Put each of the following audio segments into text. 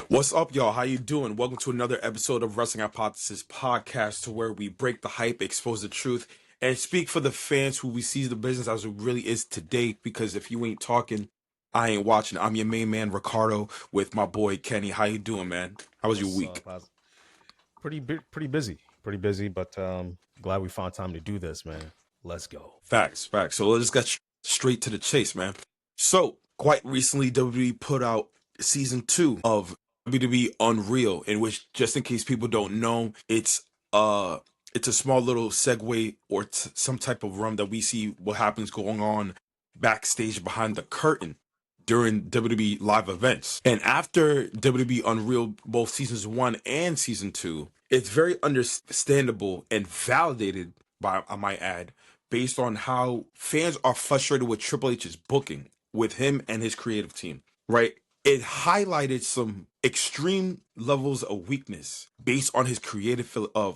What's up, y'all? How you doing? Welcome to another episode of Wrestling Hypothesis Podcast, to where we break the hype, expose the truth, and speak for the fans who we see the business as it really is today. Because if you ain't talking, I ain't watching. I'm your main man, Ricardo, with my boy Kenny. How you doing, man? How was your What's week? up? Pretty busy, but glad we found time to do this, man. Let's go. Facts. So let's get straight to the chase, man. So quite recently, WWE put out season 2 of WWE Unreal, in which, just in case people don't know, it's a small little segue or some type of run that we see what happens going on backstage behind the curtain during WWE live events. And after WWE Unreal, both seasons 1 and season 2, it's very understandable and validated by, I might add, based on how fans are frustrated with Triple H's booking with him and his creative team, right? It highlighted some extreme levels of weakness based on his creative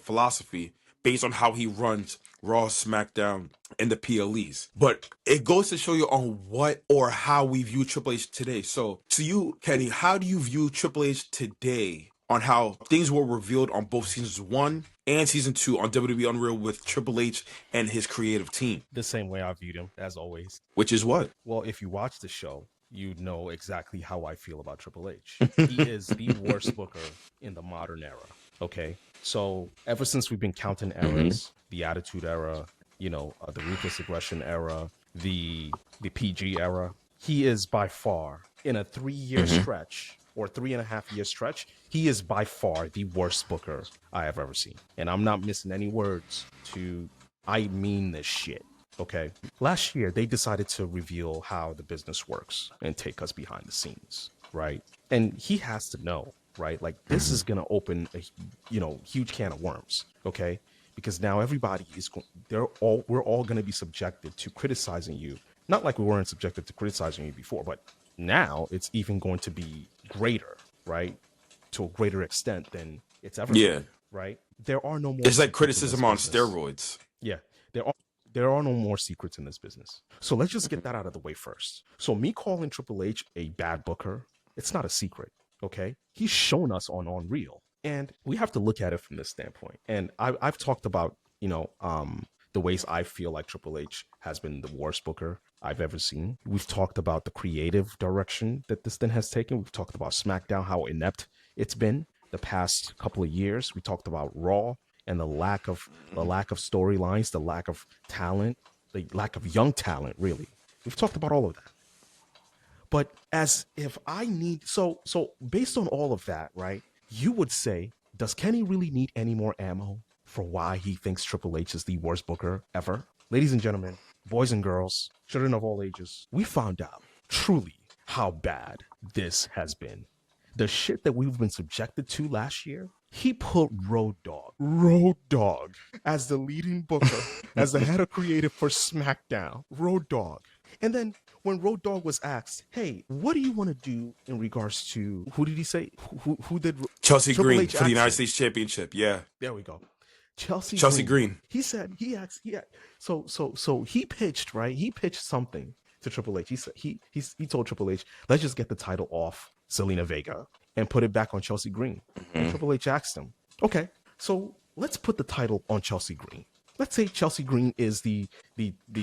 philosophy, based on how he runs Raw, SmackDown, and the PLEs. But it goes to show you on what or how we view Triple H today. So to you, Kenny, how do you view Triple H today on how things were revealed on both seasons 1 and season 2 on WWE Unreal with Triple H and his creative team? The same way I viewed him, as always. Which is what? Well, if you watch the show, you know exactly how I feel about Triple H. He is the worst booker in the modern era. Okay, so ever since we've been counting eras, the Attitude Era, the Ruthless Aggression Era, the PG era, he is by far, in a 3-year stretch or 3.5-year stretch, he is by far the worst booker I have ever seen. And I'm not missing any words I mean this shit. Okay. Last year, they decided to reveal how the business works and take us behind the scenes, right? And he has to know, right? Like, this is going to open a, huge can of worms, okay? Because now everybody we're all going to be subjected to criticizing you. Not like we weren't subjected to criticizing you before, but now it's even going to be greater, right? To a greater extent than it's ever been, right? There are no more. It's like criticism on steroids. Yeah, there are no more secrets in this business. So let's just get that out of the way first. So me calling Triple H a bad booker, it's not a secret, okay? He's shown us on Unreal, and we have to look at it from this standpoint. And I've talked about, the ways I feel like Triple H has been the worst booker I've ever seen. We've talked about the creative direction that this thing has taken. We've talked about SmackDown, how inept it's been the past couple of years. We talked about Raw and the lack of storylines, the lack of talent, the lack of young talent, really. We've talked about all of that. But as if I need, so based on all of that, right, you would say, does Kenny really need any more ammo for why he thinks Triple H is the worst booker ever? Ladies and gentlemen, boys and girls, children of all ages, we found out truly how bad this has been. The shit that we've been subjected to last year, he put Road Dogg, as the leading booker, as the head of creative for SmackDown. Road Dogg. And then when Road Dogg was asked, hey, what do you want to do in regards to, who did he say? Who did? Chelsea Green for the United States Championship. Yeah. There we go. Chelsea Green. He said, so he pitched, right? He pitched something to Triple H. He said, he told Triple H, let's just get the title off Zelina Vega and put it back on Chelsea Green. And Triple H asked him, okay, so let's put the title on Chelsea Green. Let's say Chelsea Green is the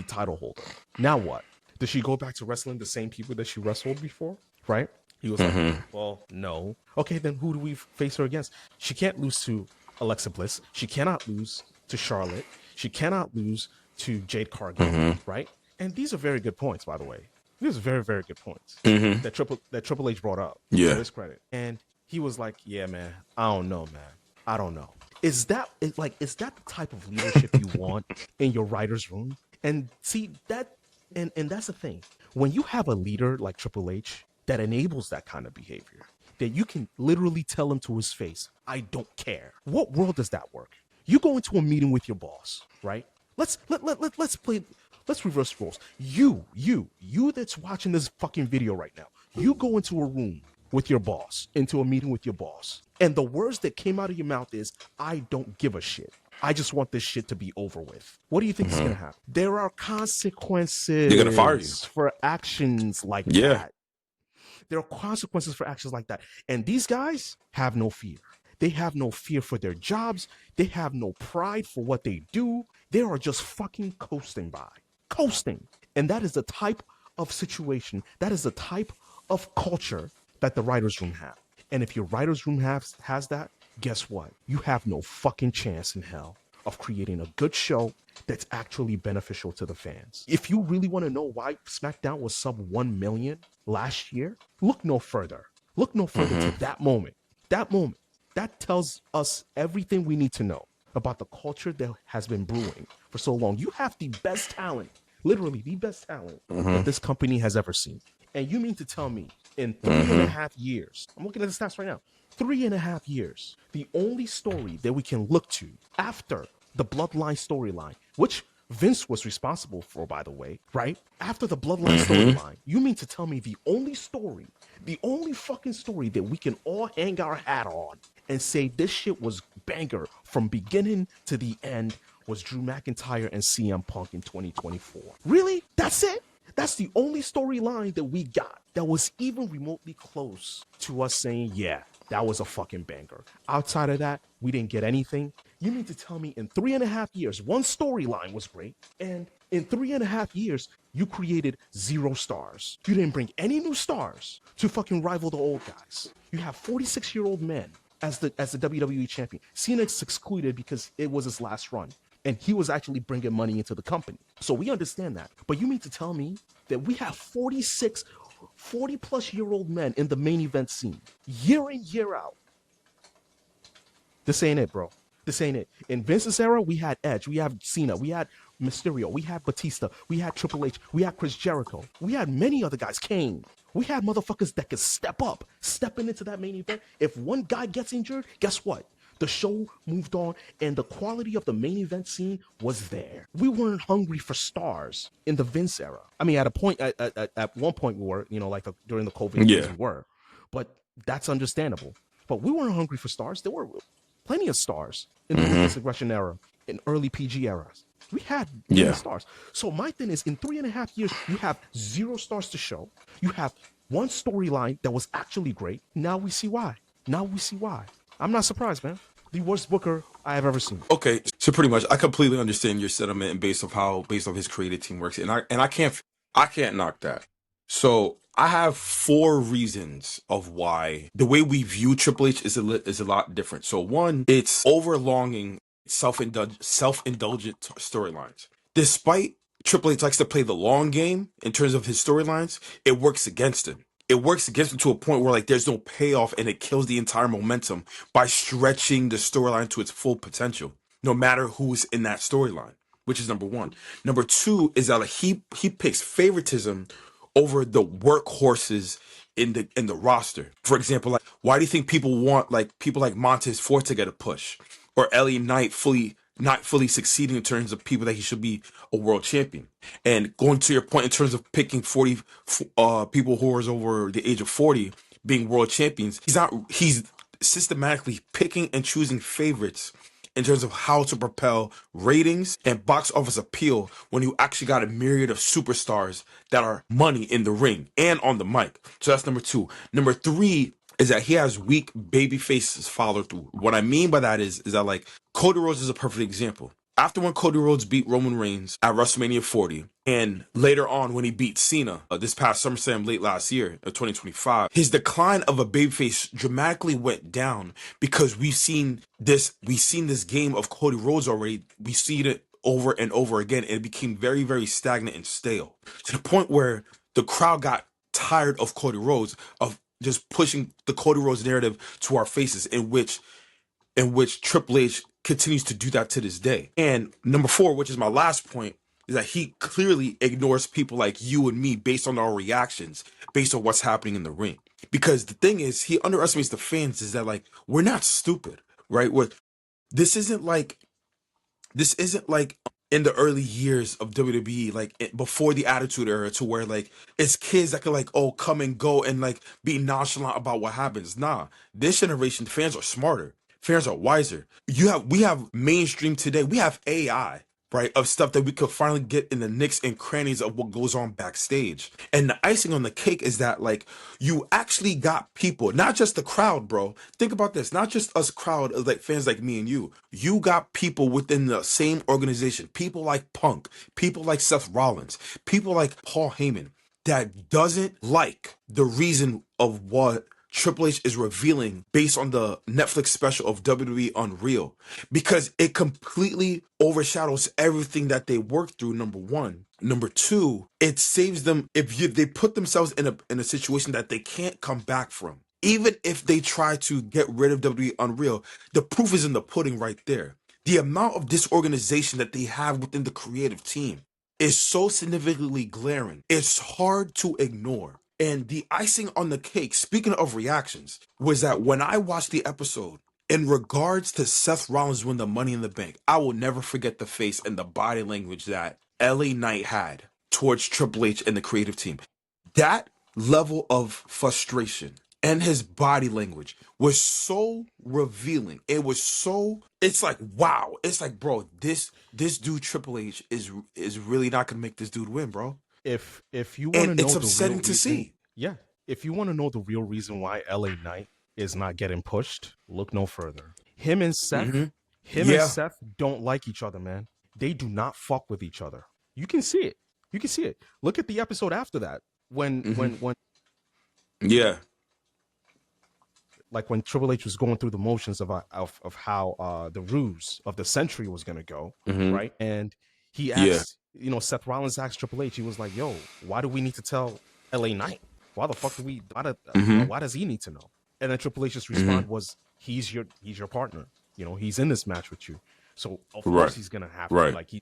title holder. Now what? Does she go back to wrestling the same people that she wrestled before? Right? He was like, well, no. Okay, then who do we face her against? She can't lose to Alexa Bliss. She cannot lose to Charlotte. She cannot lose to Jade Cargill, right? And these are very good points, by the way. These are very, very good points that Triple H brought up. Yeah. To his credit. And he was like, yeah, man, I don't know, man. I don't know. Is that the type of leadership you want in your writer's room? And see, and that's the thing. When you have a leader like Triple H that enables that kind of behavior, that you can literally tell him to his face, I don't care. What world does that work? You go into a meeting with your boss, right? Let's reverse roles. You that's watching this fucking video right now, you go into a room with your boss, into a meeting with your boss, and the words that came out of your mouth is, I don't give a shit. I just want this shit to be over with. What do you think is going to happen? There are consequences. They're going to fire you for actions like that. There are consequences for actions like that. And these guys have no fear. They have no fear for their jobs. They have no pride for what they do. They are just fucking coasting by. Coasting. And that is the type of situation, that is the type of culture that the writer's room have. And if your writer's room has that, guess what? You have no fucking chance in hell of creating a good show that's actually beneficial to the fans. If you really want to know why SmackDown was sub 1 million last year, look no further. Look no further to that moment. That moment. That tells us everything we need to know about the culture that has been brewing for so long. You have the best talent, literally the best talent that this company has ever seen. And you mean to tell me in 3.5 years, I'm looking at the stats right now, 3.5 years, the only story that we can look to after the Bloodline storyline, which Vince was responsible for, by the way, right? After the Bloodline storyline, you mean to tell me the only story, the only fucking story that we can all hang our hat on and say this shit was banger from beginning to the end was Drew McIntyre and CM Punk in 2024. Really? That's it? That's the only storyline that we got that was even remotely close to us saying, yeah, that was a fucking banger. Outside of that, we didn't get anything. You mean to tell me in 3.5 years, one storyline was great, and in 3.5 years, you created 0 stars. You didn't bring any new stars to fucking rival the old guys. You have 46-year-old men as the WWE champion. Cena's excluded because it was his last run, and he was actually bringing money into the company. So we understand that. But you mean to tell me that we have 40-plus-year-old men in the main event scene, year in, year out? This ain't it, bro. This ain't it. In Vince's era, we had Edge, we had Cena, we had Mysterio, we had Batista, we had Triple H, we had Chris Jericho, we had many other guys, Kane. We had motherfuckers that could stepping into that main event. If one guy gets injured, guess what? The show moved on, and the quality of the main event scene was there. We weren't hungry for stars in the Vince era. I mean, at one point we were, during the COVID years we were, but that's understandable. But we weren't hungry for stars. There were plenty of stars in the Ruthless Aggression era, in early PG eras. We had many stars. So my thing is, in 3.5 years, you have 0 stars to show. You have one storyline that was actually great. Now we see why. I'm not surprised, man. The worst booker I have ever seen. Okay, so pretty much, I completely understand your sentiment and based off his creative team works, and I can't knock that. So I have 4 reasons of why the way we view Triple H is a lot different. So one, it's overlonging self-indulgent storylines. Despite Triple H likes to play the long game in terms of his storylines, it works against him. It works against him to a point where there's no payoff, and it kills the entire momentum by stretching the storyline to its full potential, no matter who's in that storyline, which is number 1. Number 2 is that he picks favoritism over the workhorses in the roster. For example, why do you think people want people like Montez Ford to get a push, or LA Knight not fully succeeding in terms of people that he should be a world champion? And going to your point in terms of picking 40 people who are over the age of 40 being world champions, he's systematically picking and choosing favorites in terms of how to propel ratings and box office appeal when you actually got a myriad of superstars that are money in the ring and on the mic. So that's number 2. Number 3 is that he has weak baby faces follow through. What I mean by that is that Cody Rhodes is a perfect example. After when Cody Rhodes beat Roman Reigns at WrestleMania 40, and later on when he beat Cena this past SummerSlam late last year, 2025, his decline of a babyface dramatically went down because we've seen this game of Cody Rhodes already. We see it over and over again, and it became very, very stagnant and stale to the point where the crowd got tired of Cody Rhodes, of just pushing the Cody Rhodes narrative to our faces, in which Triple H continues to do that to this day. And number 4, which is my last point, is that he clearly ignores people like you and me based on our reactions, based on what's happening in the ring. Because the thing is, he underestimates the fans, is that we're not stupid, right? This isn't like in the early years of WWE, before the Attitude Era, to where it's kids that can come and go and be nonchalant about what happens. Nah, this generation, fans are smarter. Fans are wiser. We have mainstream today. We have AI right, of stuff that we could finally get in the nicks and crannies of what goes on backstage. And the icing on the cake is that, like, you actually got people, not just the crowd, bro. Think about this, not just us crowd of like fans like me and you. You got people within the same organization, people like Punk, people like Seth Rollins, people like Paul Heyman, that doesn't like the reason of what Triple H is revealing based on the Netflix special of WWE Unreal, because it completely overshadows everything that they worked through. Number one. Number two, it saves them if they put themselves in a situation that they can't come back from. Even if they try to get rid of WWE Unreal, the proof is in the pudding right there. The amount of disorganization that they have within the creative team is so significantly glaring. It's hard to ignore. And the icing on the cake, speaking of reactions, was that when I watched the episode, in regards to Seth Rollins winning the Money in the Bank, I will never forget the face and the body language that LA Knight had towards Triple H and the creative team. That level of frustration and his body language was so revealing. It's like, wow. It's like, bro, this dude Triple H is really not gonna make this dude win, bro. If you want to know, it's the upsetting real to reason, see. yeah, if you want to know the real reason why LA Knight is not getting pushed, look no further. Him and Seth, don't like each other, man. They do not fuck with each other. You can see it. You can see it. Look at the episode after that when Yeah. like when Triple H was going through the motions of how the ruse of the century was gonna go, right? And he asked, Seth Rollins asked Triple H. He was like, "Yo, why do we need to tell LA Knight? Why the fuck do we? Why does he need to know?" And then Triple H's response was, "He's your partner. He's in this match with you, so of course he's gonna have to like he."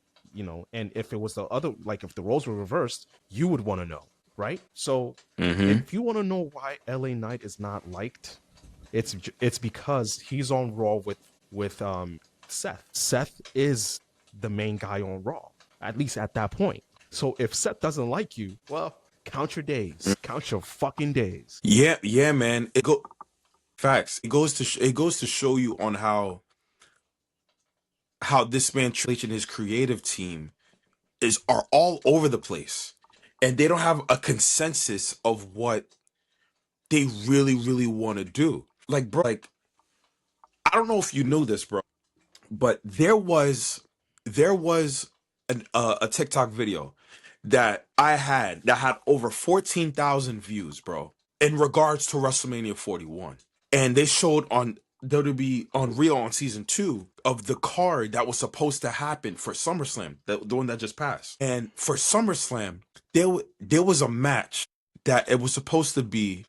And if it was the other, like if the roles were reversed, you would want to know, right? So if you want to know why LA Knight is not liked, it's because he's on Raw with Seth. Seth is the main guy on Raw, at least at that point. So if Seth doesn't like you, well, count your days, count your fucking days. Yeah, man. Facts. It goes to show you on how this man Triple H and his creative team are all over the place, and they don't have a consensus of what they really, really want to do. Like, bro, like, I don't know if you know this, bro, but there was a TikTok video that I had that had over 14,000 views, bro, in regards to WrestleMania 41. And they showed on WWE Unreal on season 2 of the card that was supposed to happen for SummerSlam, the one that just passed. And for SummerSlam, there was a match that it was supposed to be.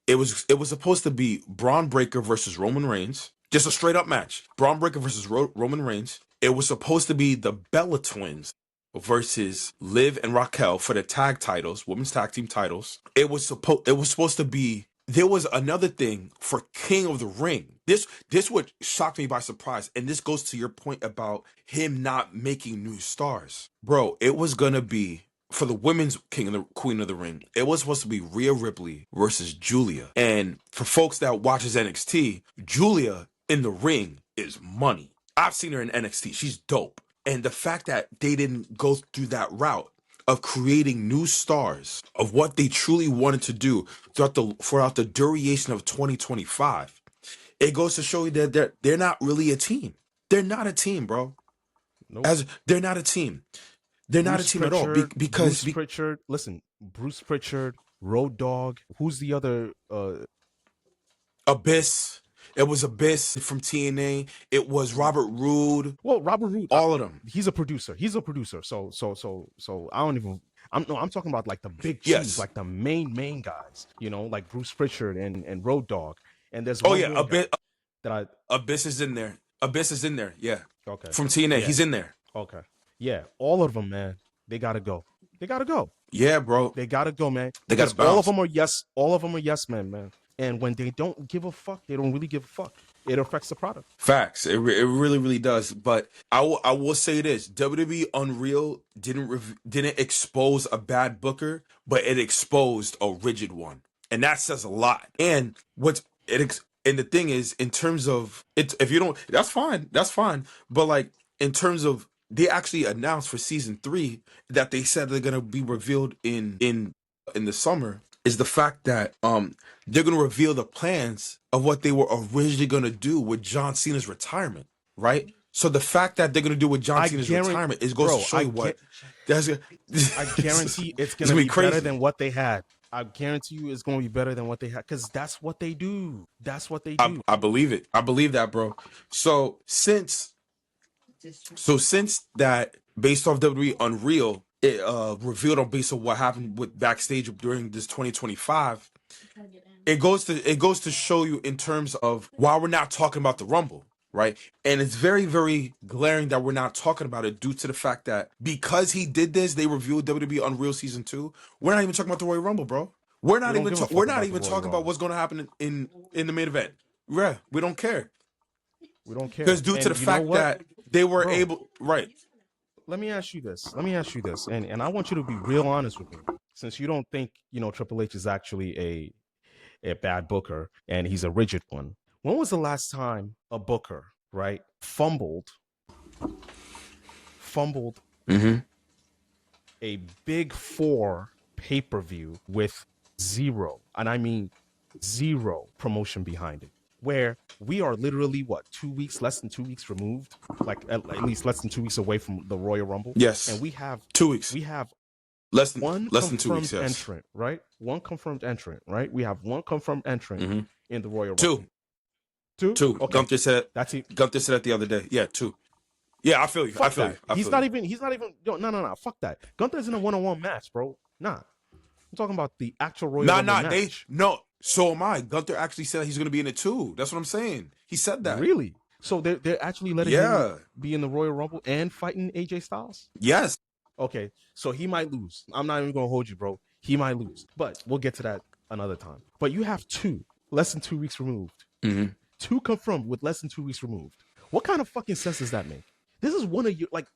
It was supposed to be Braun Breaker versus Roman Reigns, just a straight up match. Braun Breaker versus Roman Reigns. It was supposed to be the Bella Twins versus Liv and Raquel for the tag titles, women's tag team titles. It was supposed to be. There was another thing for King of the Ring. This would shock me by surprise, and this goes to your point about him not making new stars, bro. It was gonna be for the women's King and the Queen of the Ring. It was supposed to be Rhea Ripley versus Julia, and for folks that watches NXT, Julia in the ring is money. I've seen her in NXT. She's dope. And the fact that they didn't go through that route of creating new stars of what they truly wanted to do throughout the duration of 2025, it goes to show you that they're not really a team. They're not a team, bro. Nope. They're not a team. They're not a team at all. Because Bruce Pritchard, listen, Bruce Pritchard, Road Dogg. Who's the other? Abyss. It was Abyss from TNA. It was Robert Roode. Well, Robert Roode, all of them. He's a producer. So I don't even. I'm talking about like the big cheese, like the main guys. Like Bruce Pritchard and Road Dogg. And there's Abyss is in there. Abyss is in there. Yeah. Okay. From TNA, he's in there. Okay. Yeah, all of them, man. They gotta go. Yeah, bro. They gotta go, man. They got all of them are yes. All of them are yes men, man. And when they don't give a fuck, they don't really give a fuck. It affects the product. Facts. It really, really does. But I will say this: WWE Unreal didn't expose a bad booker, but it exposed a rigid one, and that says a lot. And and the thing is, in terms of it, if you don't, that's fine. But like in terms of they actually announced for season 3 that they said they're gonna be revealed in the summer, is the fact that they're gonna reveal the plans of what they were originally gonna do with John Cena's retirement, right? So the fact that they're gonna do with John I Cena's guarantee, retirement is goes to bro, show you what that's I guarantee it's it's gonna be crazy. better than what they had. I guarantee you it's gonna be better than what they had, because that's what they do. That's what they do. I believe it. I believe that, bro. So since that, based off WWE Unreal, it revealed on based on what happened with backstage during this 2025, it goes to show you in terms of why we're not talking about the Rumble, right? And it's very, very glaring that we're not talking about it due to the fact that because he did this, they reviewed WWE Unreal Season 2. We're not even talking about the Royal Rumble, bro. We're not even talking about what's going to happen in the main event. Yeah, we don't care. We don't care. Because due to the fact that they were able, right. Let me ask you this. And I want you to be real honest with me. Since you don't think, Triple H is actually a bad booker and he's a rigid one. When was the last time a booker, right, fumbled a big 4 pay-per-view with zero, and I mean zero promotion behind it? Where we are literally less than 2 weeks removed, like at least less than 2 weeks away from the Royal Rumble. Yes. And we have 2 weeks. We have less than 2 weeks. Yes. Entrant, right? One confirmed entrant, right? We have one confirmed entrant in the Royal Rumble. Two. Okay. Gunther said it the other day. Yeah, 2. Yeah, I feel you. I feel you. He's not even. No. Fuck that. Gunther's in a 1-on-1 match, bro. Nah. I'm talking about the actual Royal Rumble match. So am I. Gunther actually said he's going to be in it too. That's what I'm saying. He said that. Really? So they're actually letting him be in the Royal Rumble and fighting AJ Styles? Yes. Okay, so he might lose. I'm not even going to hold you, bro. He might lose. But we'll get to that another time. But you have 2, less than 2 weeks removed. 2 confirmed with less than 2 weeks removed. What kind of fucking sense does that make? This is one of your, the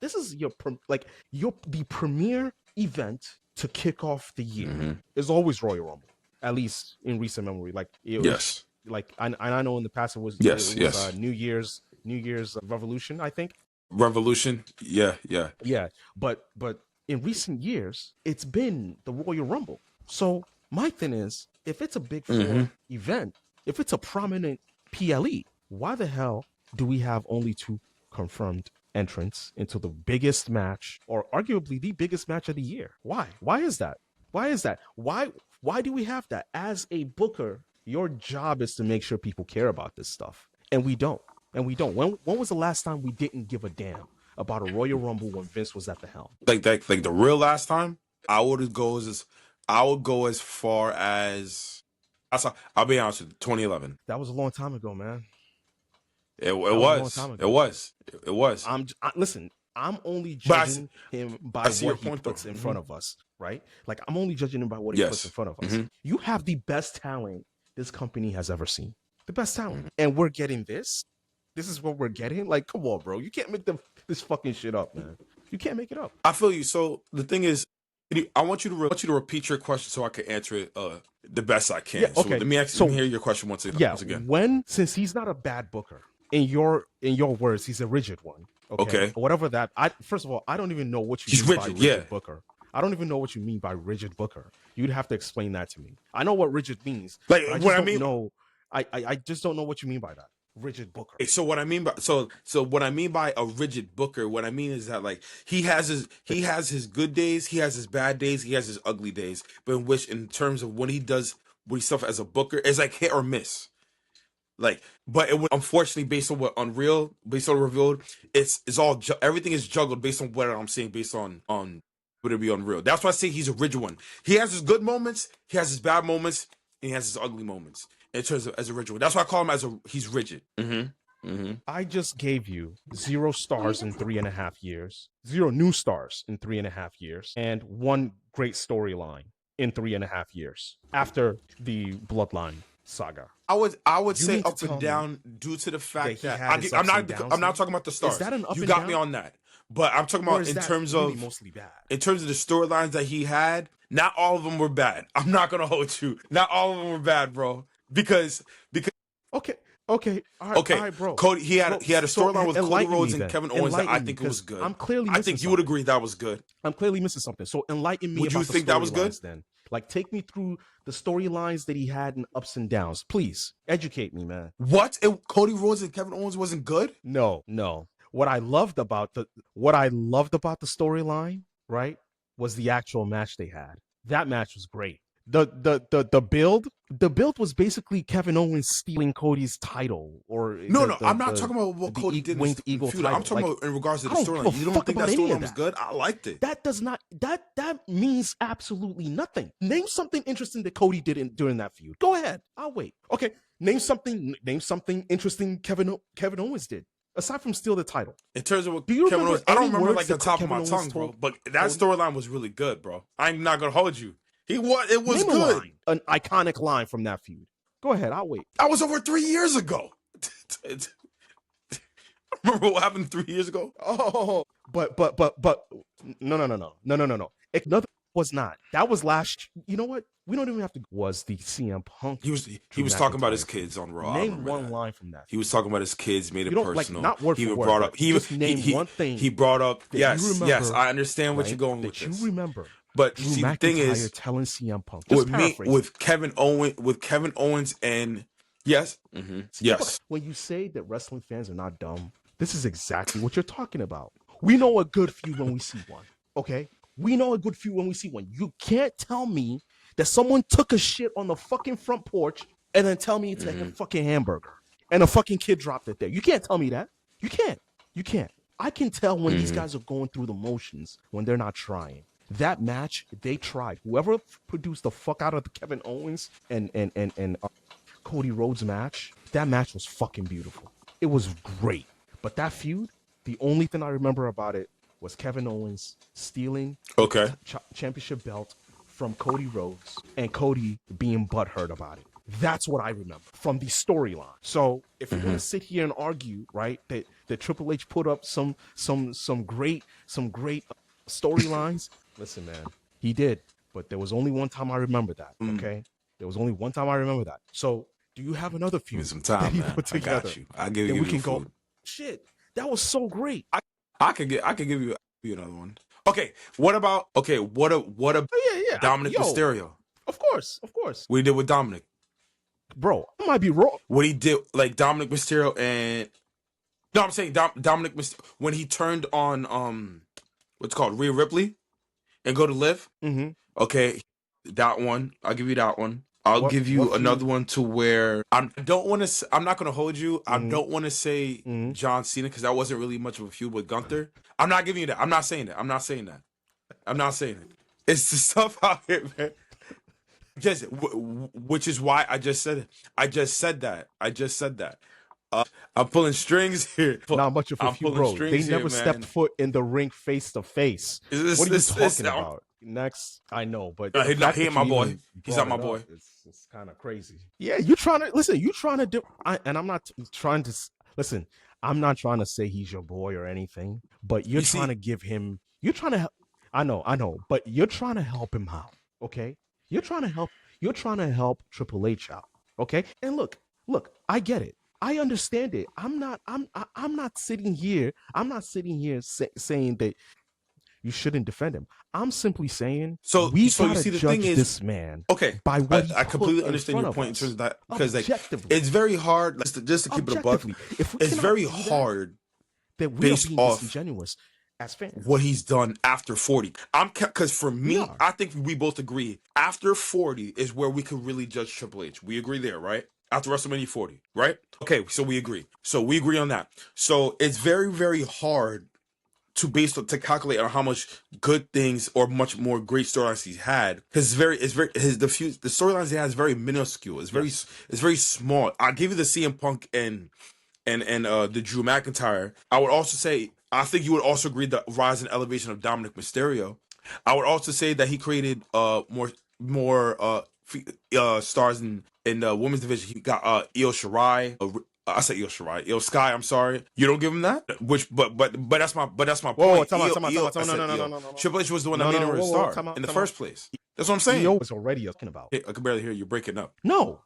premier event to kick off the year is always Royal Rumble, at least in recent memory. Yes. I know in the past it was New Year's Revolution, I think. Revolution, yeah. But in recent years, it's been the Royal Rumble. So my thing is, if it's a big 4 event, if it's a prominent PLE, why the hell do we have only 2 confirmed entrants into the biggest match, or arguably the biggest match of the year? Why? Why is that? Why do we have that? As a booker, your job is to make sure people care about this stuff, and we don't. When was the last time we didn't give a damn about a Royal Rumble when Vince was at the helm? Like the real last time, I would go as far as I'll be honest with you, 2011. That was a long time ago, man. It was. Listen, I'm only judging him by what he puts in front of us, right? Like, I'm only judging him by what he puts in front of us. You have the best talent this company has ever seen. The best talent. And we're getting this. This is what we're getting. Like, come on, bro. You can't make this fucking shit up, man. You can't make it up. I feel you. So the thing is, I want you to repeat your question so I can answer it the best I can. Yeah, okay. So let me hear your question once again. Since he's not a bad booker, in your words, he's a rigid one. Okay. Whatever that. First of all, I don't even know what you mean by rigid booker. I don't even know what you mean by rigid booker. You'd have to explain that to me. I know what rigid means. I just don't know what you mean by that. Rigid booker. So what I mean by a rigid booker, what I mean is that, like, he has his good days, he has his bad days, he has his ugly days, but in terms of when he does stuff as a booker, it's like hit or miss. Like, but unfortunately, based on what revealed, it's all everything is juggled based on what I'm seeing, based on WWE Unreal. That's why I say he's a rigid one. He has his good moments, he has his bad moments, and he has his ugly moments. In terms of as a rigid one, that's why I call him he's rigid. I just gave you 0 stars in 3.5 years, 0 new stars in 3.5 years, and 1 great storyline in 3.5 years after the Bloodline saga. I would say up and down due to the fact that I'm not talking about the stars. Is that an up you and got down? me on that. But I'm talking about in terms of mostly bad. In terms of the storylines that he had, not all of them were bad. I'm not gonna hold you. Not all of them were bad, bro. Because okay, Okay, all Okay, right, bro. Cody. He had a So storyline with Cody enlighten Rhodes me and then. Kevin Owens that I Enlighten me, think it was 'cause good. I'm clearly I missing think you would something. agree that was good. I'm clearly missing something. So enlighten me Would you about the think that was good? storylines then. Like, take me through the storylines that he had and ups and downs. Please educate me, man. What? Cody Rhodes and Kevin Owens wasn't good? No, no. What I loved about the storyline, right, was the actual match they had. That match was great. The build was basically Kevin Owens stealing Cody's title, or No. I'm not talking about what Cody did in Winged the Eagle feud. I'm title. talking Like, about in regards to I the don't give a storyline. You don't fuck think that about any of storyline was that. good? I liked it. That does not that means absolutely nothing. Name something interesting that Cody did during that feud. Go ahead. I'll wait. Okay. Name something interesting Kevin Owens did. Aside from steal the title. In terms of what Do you Kevin remember Owens, I don't any remember words like the that top of Kevin my Owens tongue, bro. told But that Cody? storyline was really good, bro. I'm not gonna hold you. It was Name a good. line, an iconic line from that feud. Go ahead, I'll wait. That was over 3 years ago. Remember what happened 3 years ago? Oh, but no. Another was not. That was last. You know what? We don't even have to. Was the CM Punk? He was talking about his kids on Raw. Name one line from that. He was talking about his kids, made it personal. Like, not word he for even word, brought up. He just name one thing. He brought up. That you remember, yes. I understand what right, you're going that with you this. remember. But Drew see, the McIntyre thing is, telling CM Punk. with Kevin Owens, and yes, yes. When you say that wrestling fans are not dumb, this is exactly what you're talking about. We know a good feud when we see one. Okay, we know a good feud when we see one. You can't tell me that someone took a shit on the fucking front porch and then tell me it's a fucking hamburger and a fucking kid dropped it there. You can't tell me that. You can't. I can tell when these guys are going through the motions when they're not trying. That match, they tried. Whoever produced the fuck out of the Kevin Owens and Cody Rhodes match, that match was fucking beautiful. It was great. But that feud, the only thing I remember about it was Kevin Owens stealing the championship belt from Cody Rhodes and Cody being butthurt about it. That's what I remember from the storyline. So if you're gonna sit here and argue, right, that Triple H put up some great storylines, listen, man, he did. But there was only one time I remember that. Okay, there was only one time I remember that. So do you have another feud? Give me some time, man. Put together? I got you. I'll give you. We can go. Shit, that was so great. I could give you another one. Okay, what about Dominic Mysterio? Of course. What he did with Dominic, bro. I might be wrong. What he did, like Dominic Mysterio and no, I'm saying Dominic Mysterio when he turned on what's it called Rhea Ripley and go to Liv. Okay, that one. I'll give you that one. I'll give you another one to where I'm not going to hold you. I don't want to say John Cena because that wasn't really much of a feud with Gunther. I'm not giving you that. I'm not saying that. It's the stuff out here, man. Which is why I just said it. I just said that. I'm pulling strings here. Not much of a few, bro. They never stepped foot in the ring face to face. What are you talking about? Next, I know, but he ain't my boy. He's not my boy. It's kind of crazy. Yeah, you trying to listen. You trying to do, and I'm not trying to listen. I'm not trying to say he's your boy or anything, but you're trying to give him. You're trying to. I know, but you're trying to help him out. Okay, you're trying to help. You're trying to help Triple H out. Okay, and look, I get it. I understand it. I'm not sitting here. I'm not sitting here saying that you shouldn't defend him. I'm simply saying we gotta judge this man. Okay, by what I completely understand your point in terms of that because it's very hard. Just to keep it a buck, it's very hard that we are being disingenuous as fans. What he's done after 40, because for me, I think we both agree after 40 is where we could really judge Triple H. We agree there, right? After WrestleMania 40, right? Okay, so we agree. On that. So it's very, very hard to calculate on how much good things or much more great storylines he's had. Because the storylines he has is very minuscule. It's very small. I'll give you the CM Punk and the Drew McIntyre. I would also say I think you would also agree the rise and elevation of Dominic Mysterio. I would also say that he created more stars in the women's division. He got Io Shirai. I said Io Shirai. Io Sky. I'm sorry. You don't give him that. But that's my point. Whoa, time out. No. Triple H was the one that made him a star in the first place. That's what I'm saying. Io was already talking about. Hey, I can barely hear you. You're breaking up. No.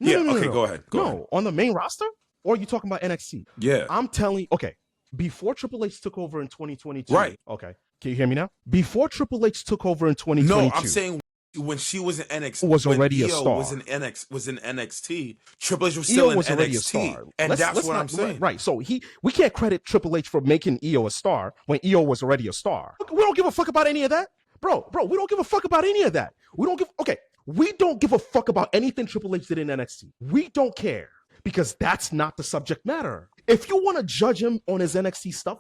Yeah, okay, go ahead. Go ahead. No, on the main roster? Or are you talking about NXT? Yeah. I'm telling, okay, before Triple H took over in 2022. Right. Okay. Can you hear me now? Before Triple H took over in 2022. No, I'm saying when she was in NXT, was already when a Io star. was in NXT, Triple H was still in NXT. Already a star. And that's what I'm saying. Right. So we can't credit Triple H for making Io a star when Io was already a star. We don't give a fuck about any of that. Bro, we don't give a fuck about any of that. We don't give a fuck about anything Triple H did in NXT. We don't care because that's not the subject matter. If you want to judge him on his NXT stuff,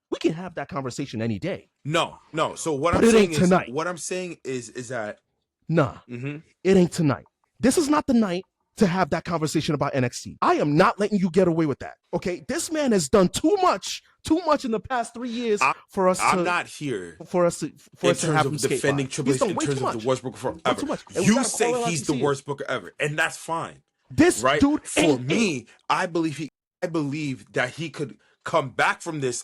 we can have that conversation any day. No. So what but I'm saying is tonight. What I'm saying is that it ain't tonight. This is not the night to have that conversation about NXT. I am not letting you get away with that. Okay, this man has done too much in the past 3 years for us. I'm not here for us to have him defending Triple H in terms of the worst booker forever. You say he's the worst booker ever, and that's fine. This right? Dude, for me, I believe that he could come back from this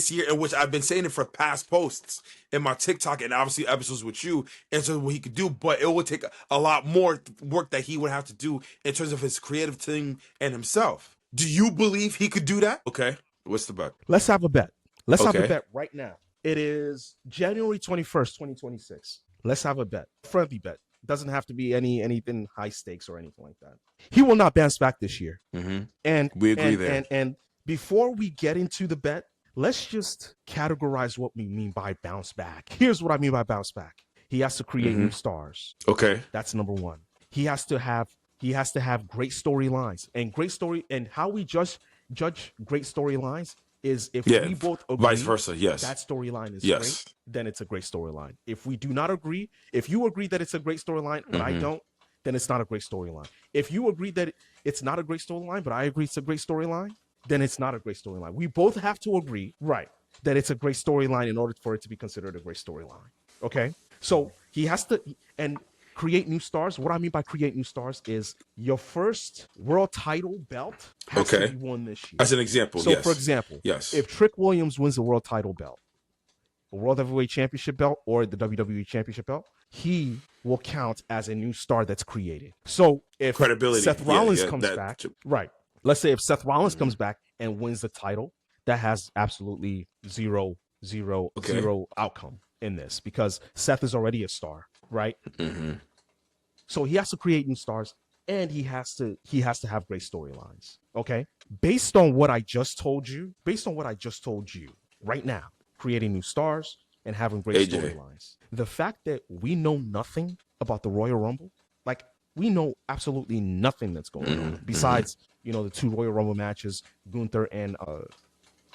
year, in which I've been saying it for past posts in my TikTok and obviously episodes with you, in terms of what he could do, but it would take a lot more work that he would have to do in terms of his creative team and himself. Do you believe he could do that? Okay. What's the bet? Let's have a bet. Let's have a bet right now. It is January 21st, 2026. Let's have a bet. Friendly bet. Doesn't have to be anything high stakes or anything like that. He will not bounce back this year. And we agree there. And before we get into the bet, let's just categorize what we mean by bounce back. Here's what I mean by bounce back. He has to create new stars. Okay. That's number one. He has to have great storylines. And how we judge great storylines is if we both agree vice versa, yes. that storyline is great, then it's a great storyline. If we do not agree, if you agree that it's a great storyline, but I don't, then it's not a great storyline. If you agree that it's not a great storyline, but I agree it's a great storyline, then it's not a great storyline. We both have to agree, right, that it's a great storyline in order for it to be considered a great storyline. Okay? So he has to create new stars. What I mean by create new stars is your first world title belt has to be won this year. As an example, so for example, if Trick Williams wins the world title belt, a World Heavyweight Championship belt, or the WWE Championship belt, he will count as a new star that's created. So if Seth Rollins comes back, right, let's say if Seth Rollins comes back and wins the title, that has absolutely zero outcome in this because Seth is already a star, right? So he has to create new stars, and he has to have great storylines. Okay, based on what I just told you right now, creating new stars and having great storylines. The fact that we know nothing about the Royal Rumble, like we know absolutely nothing that's going on besides the two Royal Rumble matches, Gunther and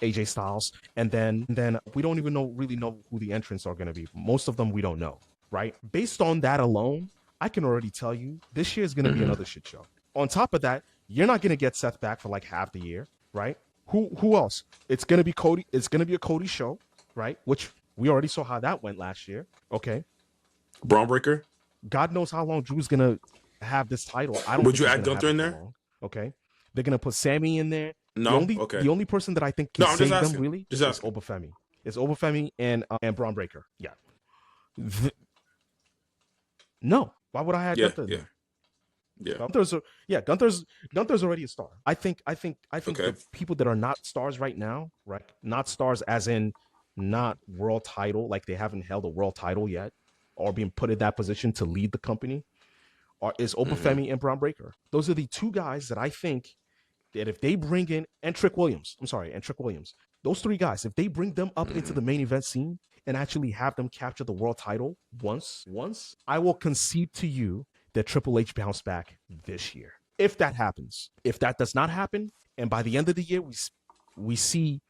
AJ Styles, and then we don't even really know who the entrants are going to be. Most of them we don't know, right? Based on that alone, I can already tell you this year is going to be another shit show. On top of that, you're not going to get Seth back for like half the year, right? Who else? It's going to be Cody. It's going to be a Cody show, right? Which we already saw how that went last year. Okay. Braun Breaker. God knows how long Drew's going to have this title. I don't. Would you add Gunther in there? Okay. They're going to put Sammy in there. No. The only person that I think can save them really is Obafemi. It's Obafemi and Braun Breaker. Yeah. No. Why would I have Gunther? Yeah. Gunther's already a star. I think the people that are not stars right now, right? Not stars as in not world title, like they haven't held a world title yet, or being put in that position to lead the company, is Obafemi and Braun Breaker. Those are the two guys that I think that if they bring in and Trick Williams, those three guys, if they bring them up into the main event scene and actually have them capture the world title once, I will concede to you that Triple H bounced back this year. If that happens. If that does not happen, and by the end of the year we see,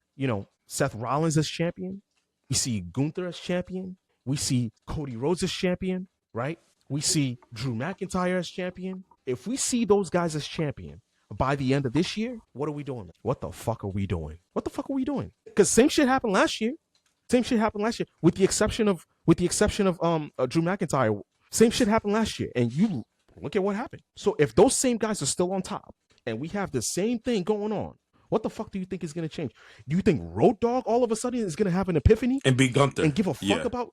Seth Rollins as champion, we see Gunther as champion, we see Cody Rhodes as champion, right? We see Drew McIntyre as champion. If we see those guys as champion by the end of this year, what are we doing? What the fuck are we doing? Because same shit happened last year. With the exception of Drew McIntyre. Same shit happened last year, and you look at what happened. So if those same guys are still on top, and we have the same thing going on, what the fuck do you think is going to change? Do you think Road Dogg all of a sudden is going to have an epiphany and be Gunther and give a fuck about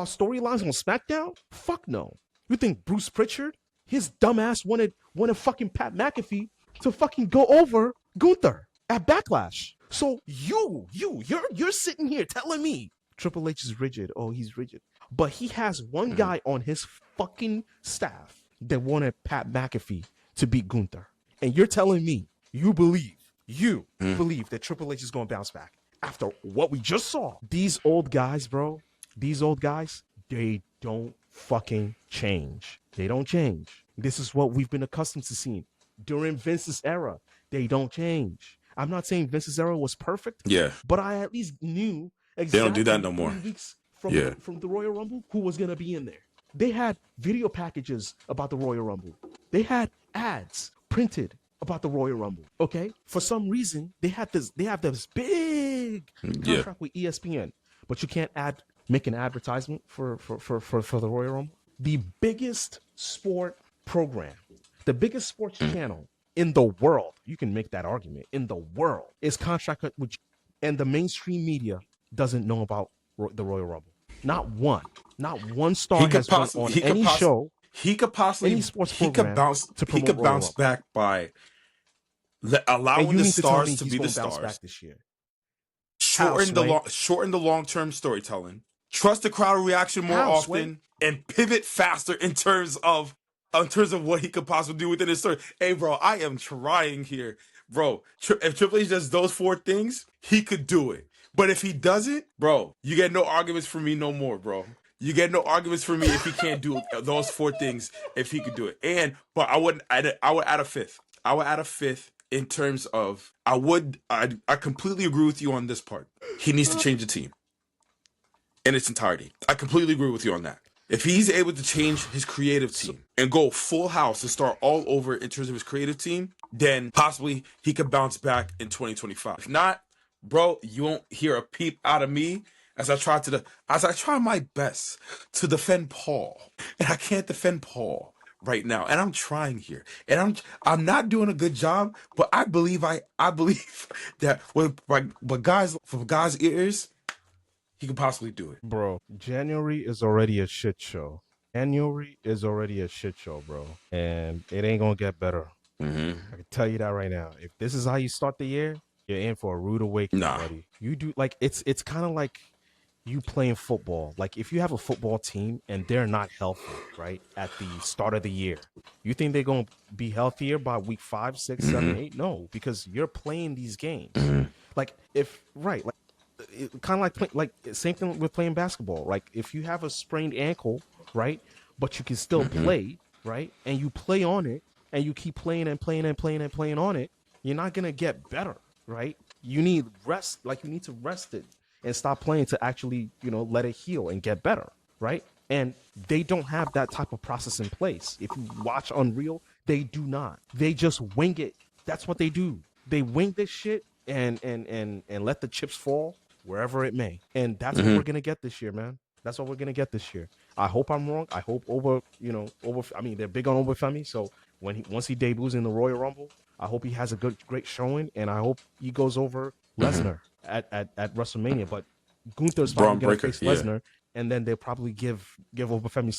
storylines on SmackDown? Fuck no. You think Bruce Pritchard His dumbass wanted fucking Pat McAfee to fucking go over Gunther at Backlash. So you're sitting here telling me Triple H is rigid. Oh, he's rigid. But he has one guy on his fucking staff that wanted Pat McAfee to beat Gunther. And you're telling me you believe that Triple H is going to bounce back after what we just saw. These old guys, bro, they don't fucking change. They don't change. This is what we've been accustomed to seeing. During Vince's era, they don't change. I'm not saying Vince's era was perfect, but I at least knew exactly they don't do that no more. 3 weeks from the Royal Rumble who was going to be in there. They had video packages about the Royal Rumble. They had ads printed about the Royal Rumble. Okay? For some reason, they have this big contract with ESPN, but you can't make an advertisement for the Royal Rumble. The biggest sport program, the biggest sports channel in the world, you can make that argument, in the world, is contracted with, and the mainstream media doesn't know about the Royal Rumble. Not one star has been on any show. He could possibly any sports program he could bounce back by allowing the stars to be the stars. Back this year. Shorten the long-term storytelling. Trust the crowd reaction more often, and pivot faster in terms of what he could possibly do within his story. Hey, bro, I am trying here, bro. If Triple H does those 4 things, he could do it. But if he doesn't, bro, you get no arguments from me no more, bro. You get no arguments from me if he can't do those 4 things. If he could do it, but I would add a fifth. I would add a fifth in terms of I completely agree with you on this part. He needs to change the team in its entirety. I completely agree with you on that. If he's able to change his creative team and go full house and start all over in terms of his creative team, then possibly he could bounce back in 2025. If not, bro, you won't hear a peep out of me as I try my best to defend Paul. And I can't defend Paul right now. And I'm trying here. And I'm not doing a good job, but I believe that with guys' ears, he could possibly do it. Bro, January is already a shit show. Bro. And it ain't gonna get better. I can tell you that right now. If this is how you start the year, you're in for a rude awakening, buddy. You do it's kind of like you playing football. Like if you have a football team and they're not healthy, right, at the start of the year, you think they're gonna be healthier by week 5, 6, 7, 8? No, because you're playing these games. Kind of like same thing with playing basketball. Like if you have a sprained ankle, right, but you can still play, right, and you play on it, and you keep playing and playing and playing and playing on it, you're not gonna get better, right? You need rest. Like you need to rest it and stop playing to actually, let it heal and get better, right? And they don't have that type of process in place. If you watch Unreal, they do not. They just wing it. That's what they do. They wing this shit and let the chips fall wherever it may. And that's what we're gonna get this year, man. That's what we're gonna get this year. I hope I'm wrong. I hope they're big on Obafemi. So once he debuts in the Royal Rumble, I hope he has a great showing, and I hope he goes over Lesnar at WrestleMania. But Gunther's probably gonna face Lesnar, and then they'll probably give Obafemi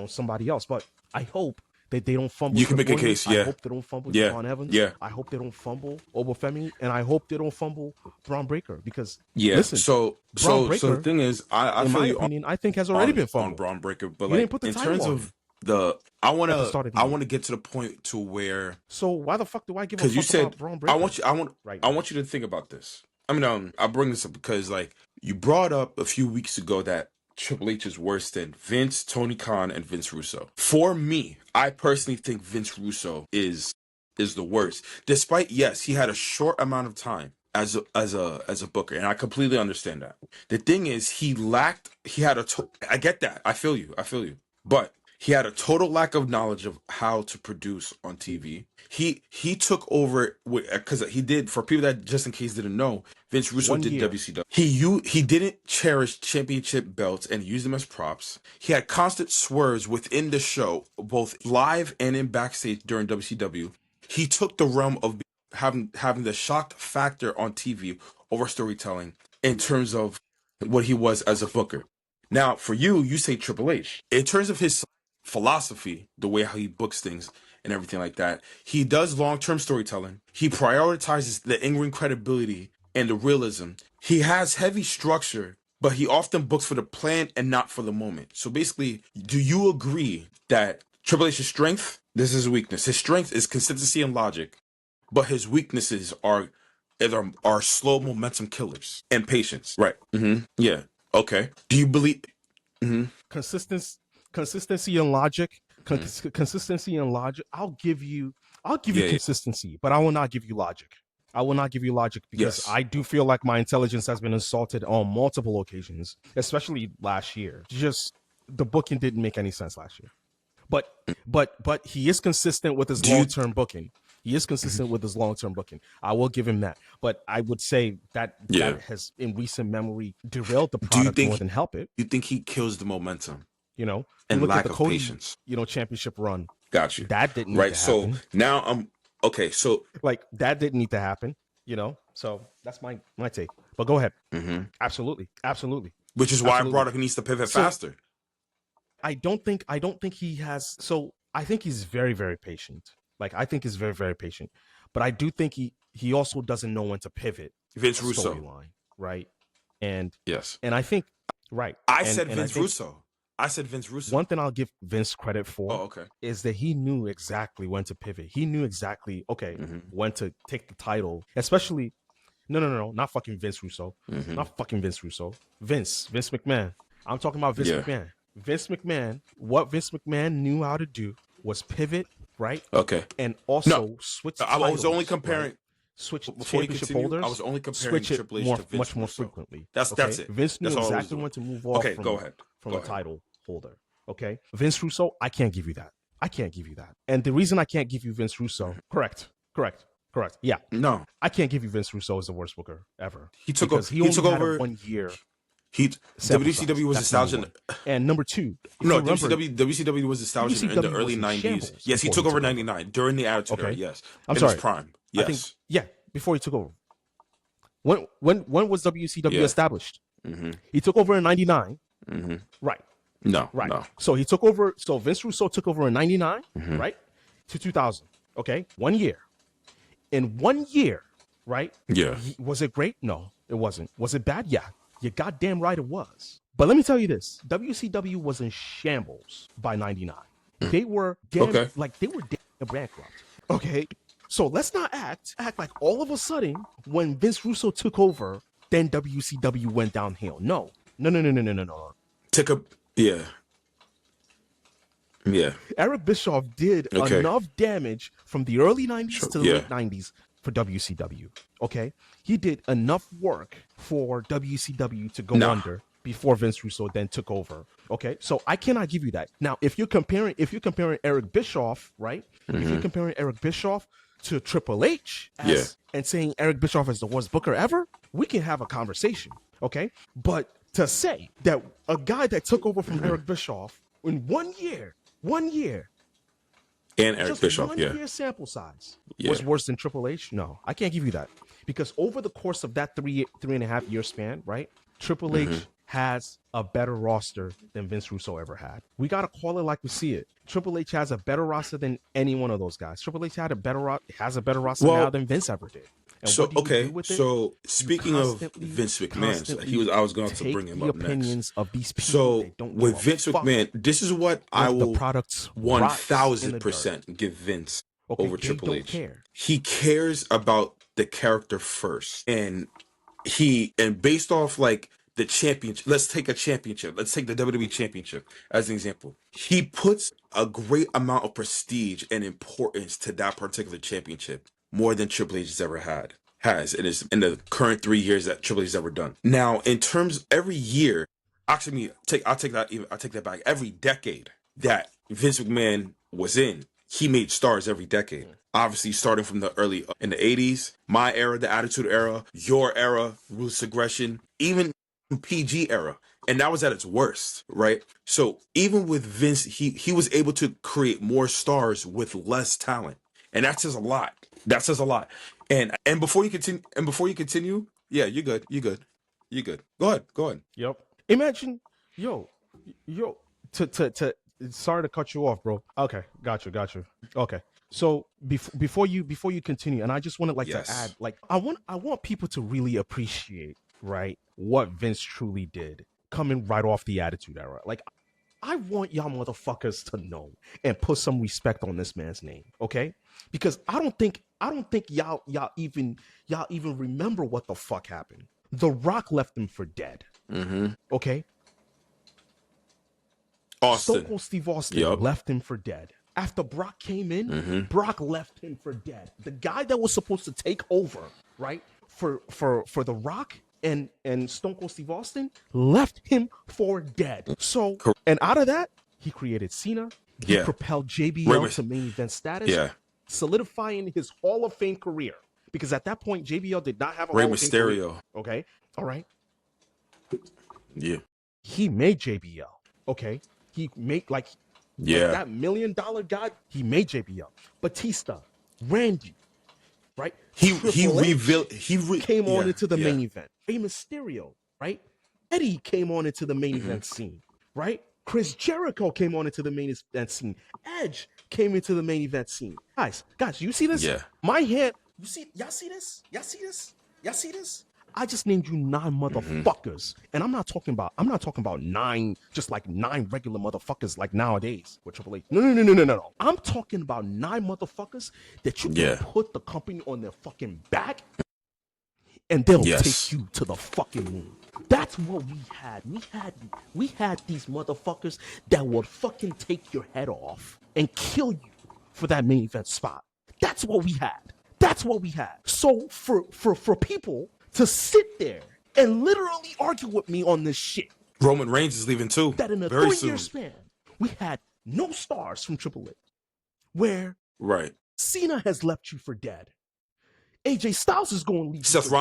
somebody else. But I hope that they don't fumble. You can make a case, I hope they don't fumble John Evans. Yeah. I hope they don't fumble Obafemi, and I hope they don't fumble Braun Breaker because listen. So the thing is, I in feel my you opinion, I think has already been fumbled on Braun Breaker, but like in terms of I want to get to the point to where. So why the fuck do I give a fuck about Braun Breaker? I want you to think about this. I mean, I bring this up because you brought up a few weeks ago that Triple H is worse than Vince, Tony Khan, and Vince Russo. For me, I personally think Vince Russo is the worst. Despite, yes, he had a short amount of time as a booker, and I completely understand that. The thing is, I get that. I feel you. But he had a total lack of knowledge of how to produce on TV. He took over because he did, for people that just in case didn't know, Vince Russo did WCW. He didn't cherish championship belts and use them as props. He had constant swerves within the show, both live and in backstage during WCW. He took the realm of having the shock factor on TV over storytelling in terms of what he was as a booker. Now, for you say Triple H. In terms of his philosophy, the way how he books things and everything like that. He does long-term storytelling. He prioritizes the in-ring credibility and the realism. He has heavy structure, but he often books for the plan and not for the moment. So basically, do you agree that Triple H's strength, this is his weakness. His strength is consistency and logic, but his weaknesses are slow momentum killers and patience. Right. Yeah. Okay. Do you believe Consistency and logic. Consistency and logic. I'll give you consistency, but I will not give you logic. I will not give you logic because Yes. I do feel like my intelligence has been insulted on multiple occasions, especially last year. Just the booking didn't make any sense last year. But he is consistent with his long-term booking. He is consistent with his long-term booking. I will give him that. But I would say that has, in recent memory, derailed the product more than help it. You think he kills the momentum? You know, and look lack at the of Cody, patience. Championship run. Got you. That didn't need to happen. So now I'm okay. So like that didn't need to happen. So that's my take. But go ahead. Absolutely. Which is why I brought up he needs to pivot faster. I don't think he has. So I think he's very, very patient. Like I think he's very, very patient. But I do think he also doesn't know when to pivot. Vince Russo, storyline, right? And yes, and I think right. I said Vince Russo. One thing I'll give Vince credit for okay. is that he knew exactly when to pivot. He knew exactly when to take the title, especially. No, not fucking Vince Russo. Not fucking Vince Russo. Vince McMahon. I'm talking about Vince McMahon. Vince McMahon, what Vince McMahon knew how to do was pivot, right? Okay. And also switch titles. I was only comparing. Right? Switch championship holders. I was only comparing Triple H to Vince much more Russo. frequently. That's it. Vince knew exactly when to move off from a title holder. Okay. Vince Russo, I can't give you that. And the reason I can't give you Vince Russo, correct. Yeah. No. I can't give you Vince Russo as the worst booker ever. He took over 1 year. WCW was established and number two. WCW was established in the early 90s. Yes, he took over 99 during the Attitude Era. Yes. I'm sorry. His prime. Yes. Before he took over. When was WCW established? He took over in 99. Right. No. So he took over. So Vince Russo took over in 99, right? To 2000. Okay. 1 year. In 1 year, right? Yeah. Was it great? No, it wasn't. Was it bad? Yeah. You're goddamn right it was. But let me tell you this. WCW was in shambles by 99. They were damn bankrupt. Okay. So let's not act like all of a sudden when Vince Russo took over, then WCW went downhill. No. Yeah. Eric Bischoff did enough damage from the early 90s to the late 90s for WCW. Okay? He did enough work for WCW to go under before Vince Russo then took over. Okay? So I cannot give you that. Now, if you're comparing Eric Bischoff, right? If you're comparing Eric Bischoff to Triple H and saying Eric Bischoff is the worst booker ever, we can have a conversation. Okay? But to say that a guy that took over from Eric Bischoff in 1 year, and Eric Bischoff, 1 year sample size was worse than Triple H. No, I can't give you that because over the course of that 3.5 year span, right? Triple H has a better roster than Vince Russo ever had. We gotta call it like we see it. Triple H has a better roster than any one of those guys. Triple H has a better roster now than Vince ever did. And so speaking of Vince McMahon, I was going to bring him up next. Of these people, so with Vince McMahon, this is what I will 1000% give Vince over Triple H. He cares about the character first, and based off like the championship. Let's take a championship. Let's take the WWE Championship as an example. He puts a great amount of prestige and importance to that particular championship. More than Triple H has ever has in the current 3 years that Triple H has ever done. Now, in terms every year, I'll take that back. Every decade that Vince McMahon was in, he made stars every decade. Obviously, starting from in the 80s, my era, the Attitude Era, your era, Ruthless Aggression, even PG era. And that was at its worst, right? So even with Vince, he was able to create more stars with less talent. And that says a lot. And before you continue, yeah, you're good. Go ahead. Yep. Imagine, to sorry to cut you off, bro. Okay, got you. Okay, so before you continue, and I just wanted like to add, Yes. like I want people to really appreciate, right, what Vince truly did coming right off the Attitude Era. Like, I want y'all motherfuckers to know and put some respect on this man's name, okay? Because I don't think y'all even remember what the fuck happened. The Rock left him for dead, Mm-hmm. okay? Stone Austin. Cold Steve Austin Yep. left him for dead. After Brock came in, Brock left him for dead. The guy that was supposed to take over, right, for The Rock and Stone Cold Steve Austin left him for dead. So, and out of that, he created Cena. He Yeah. propelled JBL to main event status, Yeah. solidifying his Hall of Fame career. Because at that point, JBL did not have a Rey Hall of Fame career. Mysterio. Okay, all right. Yeah. He made JBL. Okay, he made like Yeah. that $1 million guy. He made JBL. Batista, Randy, right? He Triple H revealed came on yeah, into the yeah. main event. Rey Mysterio, right? Eddie came on into the main event scene, right? Chris Jericho came on into the main event scene. Edge came into the main event scene. Guys, you see this? Yeah. My hand. You see? Y'all see this? Y'all see this? Y'all see this? I just named you 9 motherfuckers, and I'm not talking about 9, just like 9 regular motherfuckers like nowadays with Triple H. No. I'm talking about 9 motherfuckers that you Yeah. can put the company on their fucking back, and they'll Yes. take you to the fucking moon. That's what we had. We had these motherfuckers that would fucking take your head off and kill you for that main event spot. That's what we had. So for people to sit there and literally argue with me on this shit, Roman Reigns is leaving too. that in a Very 3-year soon. span, we had no stars from Triple H, where Right. Cena has left you for dead. AJ Styles is going to leave Seth you for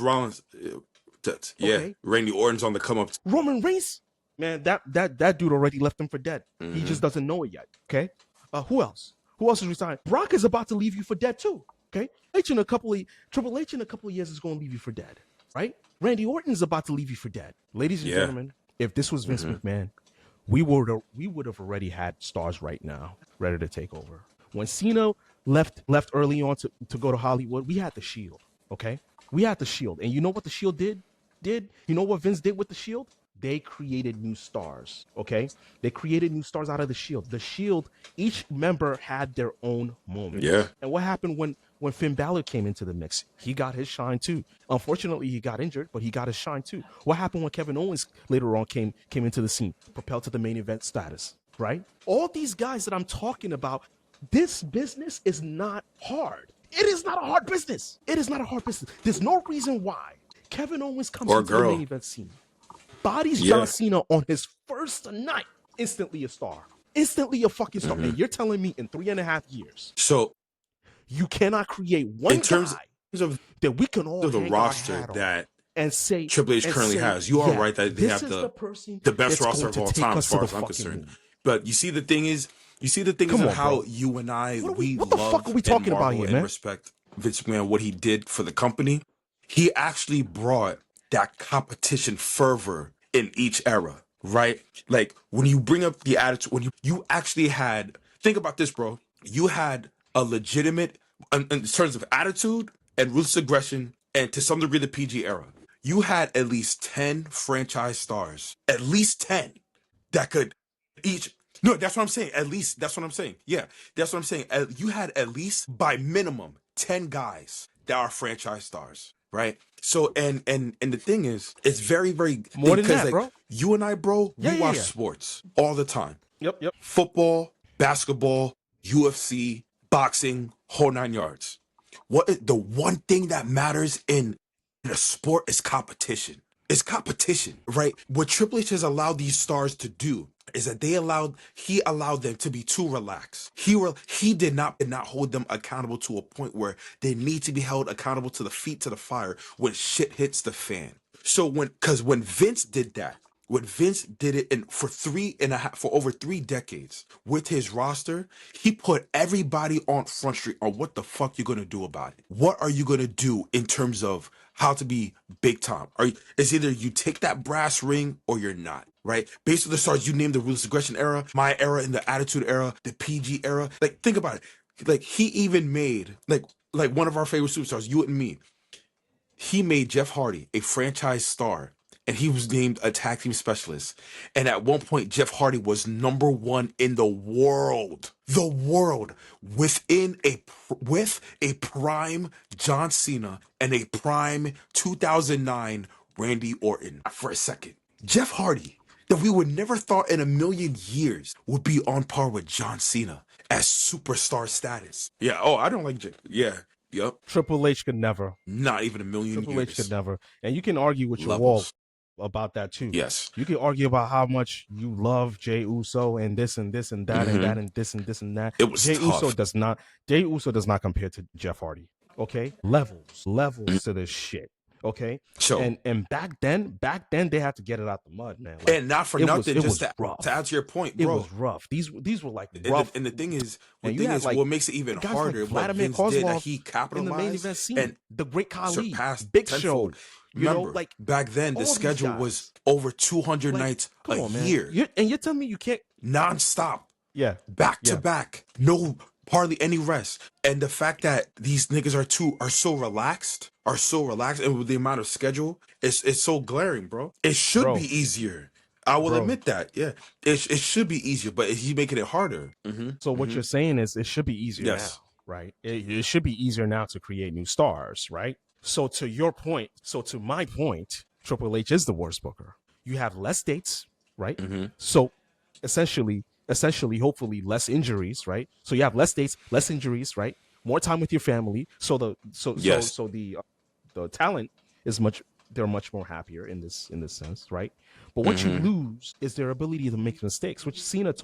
Rollins. Yeah. Okay. Randy Orton's on the come up. dead. Roman Reigns, man, that dude already left him for dead. He just doesn't know it yet. Okay. Who else? Who else is retiring? Brock is about to leave you for dead too. Okay. Triple H in a couple of years is going to leave you for dead. Right? Randy Orton is about to leave you for dead. Ladies and Yeah. gentlemen, if this was Vince McMahon, we would have already had stars right now ready to take over. When Cena left early on to go to Hollywood, we had the Shield. Okay, we had the Shield, and you know what the Shield did? You know what Vince did with the Shield? They created new stars. Okay, they created new stars out of the Shield. The Shield, each member had their own moment. Yeah. And what happened when Finn Balor came into the mix? He got his shine too. Unfortunately, he got injured, but he got his shine too. What happened when Kevin Owens later on came into the scene, propelled to the main event status, right? All these guys that I'm talking about, this business is not hard. It is not a hard business. There's no reason why Kevin Owens comes Or into the girl. main event scene, bodies Yeah. John Cena on his first night, instantly a star. Instantly a fucking star. And you're telling me in 3.5 years, So you cannot create one in terms guy of that we can all the hang roster our hat on that and say Triple H and currently say, has, you are yeah, right that they this have is person the best that's roster going of to all take time, us as far to as the I'm fucking concerned. moon. But you see, the thing is Come on, how bro. you and I, What we the love fuck are we talking and about marvel here, and man? respect Vince McMahon, what he did for the company. He actually brought that competition fervor in each era, right? Like when you bring up the attitude, when you actually had, think about this, bro. You had a legitimate, in terms of attitude and ruthless aggression, and to some degree the PG era. You had at least 10 franchise stars, at least 10 that could each. No, that's what I'm saying. At least, that's what I'm saying. Yeah, that's what I'm saying. You had at least, by minimum, 10 guys that are franchise stars, right? So, and the thing is, it's very, very More than because that, like bro. you and I, bro, Yeah, we yeah, watch yeah. sports all the time. Yep. Football, basketball, UFC, boxing, whole 9 yards. The one thing that matters in a sport is competition. It's competition, right? What Triple H has allowed these stars to do is that he allowed them to be too relaxed. He did not hold them accountable to a point where they need to be held accountable to the feet to the fire when shit hits the fan. So when Vince did that, When Vince did it for over 3 decades with his roster, he put everybody on Front Street on what the fuck you're gonna do about it. What are you gonna do in terms of how to be big time? It's either you take that brass ring or you're not, right? Based on the stars you named, the Ruthless Aggression era, my era, and the Attitude era, the PG era. Like, think about it. Like, he even made like one of our favorite superstars, you and me. He made Jeff Hardy a franchise star, and he was named a tag team specialist. And at one point, Jeff Hardy was #1 in the world, with a prime John Cena and a prime 2009 Randy Orton. For a second, Jeff Hardy, that we would never thought in a million years would be on par with John Cena as superstar status. Yeah. Oh, I don't like Jeff. Yeah. Yep. Triple H could never. Not even a million Triple years. H could never. And you can argue with your Levels. wall about that too. Yes. You can argue about how much you love Jey Uso and this and this and that and that and this and this and that. It was Jey tough. Jey Uso does not compare to Jeff Hardy. Okay? Levels to this shit. Okay? So, and back then they had to get it out the mud, man. Like, and not for nothing, just to answer your point, bro. It was rough. These were like rough. And the thing is, what makes it even harder, like what Vince did, that he capitalized in the main event scene, and the Great Khali, surpassed Big tenfold. Show. Remember, like back then, the schedule was over 200 nights a year. And you're telling me you can't nonstop. Yeah, back to back, no hardly any rest. And the fact that these niggas are so relaxed, and with the amount of schedule, it's so glaring, bro. It should be easier. I will admit that. Yeah, it should be easier, but he's making it harder. So what you're saying is it should be easier now, right? It should be easier now to create new stars, right? So to my point, Triple H is the worst booker. You have less dates, right? So essentially, hopefully less injuries, right? So you have less dates, less injuries, right? More time with your family. So the talent is they're much more happier in this sense, right? But what you lose is their ability to make mistakes, which Cena